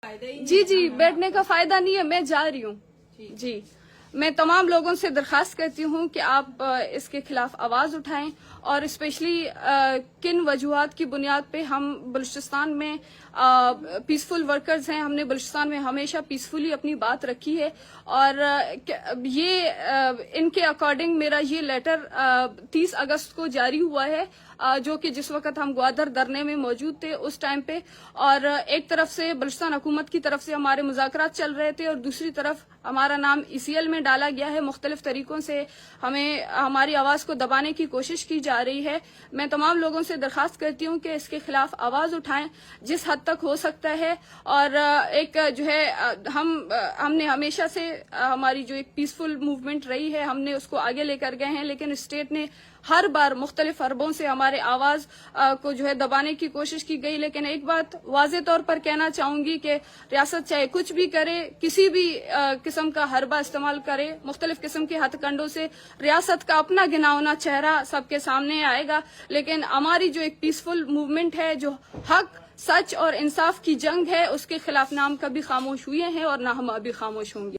جی جی بیٹھنے کا فائدہ نہیں ہے، میں جا رہی ہوں. جی میں تمام لوگوں سے درخواست کرتی ہوں کہ آپ اس کے خلاف آواز اٹھائیں، اور اسپیشلی کن وجوہات کی بنیاد پہ ہم بلوچستان میں پیسفل ورکرز ہیں. ہم نے بلوچستان میں ہمیشہ پیسفلی اپنی بات رکھی ہے، اور یہ ان کے اکارڈنگ میرا یہ لیٹر 30 اگست کو جاری ہوا ہے، جو کہ جس وقت ہم گوادر دھرنے میں موجود تھے اس ٹائم پہ. اور ایک طرف سے بلوچستان حکومت کی طرف سے ہمارے مذاکرات چل رہے تھے، اور دوسری طرف ہمارا نام ECL میں ڈالا گیا ہے. مختلف طریقوں سے ہمیں ہماری آواز کو دبانے کی کوشش کی جا رہی ہے. میں تمام لوگوں سے درخواست کرتی ہوں کہ اس کے خلاف آواز اٹھائیں جس حد تک ہو سکتا ہے. اور ایک جو ہے ہم نے ہمیشہ سے ہماری جو ایک پیسفل موومنٹ رہی ہے، ہم نے اس کو آگے لے کر گئے ہیں، لیکن اسٹیٹ نے ہر بار مختلف حربوں سے ہمارے آواز کو جو ہے دبانے کی کوشش کی گئی. لیکن ایک بات واضح طور پر کہنا چاہوں گی کہ ریاست چاہے کچھ بھی کرے، کسی بھی قسم کا حربہ استعمال کرے، مختلف قسم کے ہتھ کنڈوں سے، ریاست کا اپنا گناؤنا چہرہ سب کے سامنے آئے گا. لیکن ہماری جو ایک پیسفل موومنٹ ہے، جو حق، سچ اور انصاف کی جنگ ہے، اس کے خلاف نہ ہم کبھی خاموش ہوئے ہیں اور نہ ہم ابھی خاموش ہوں گے.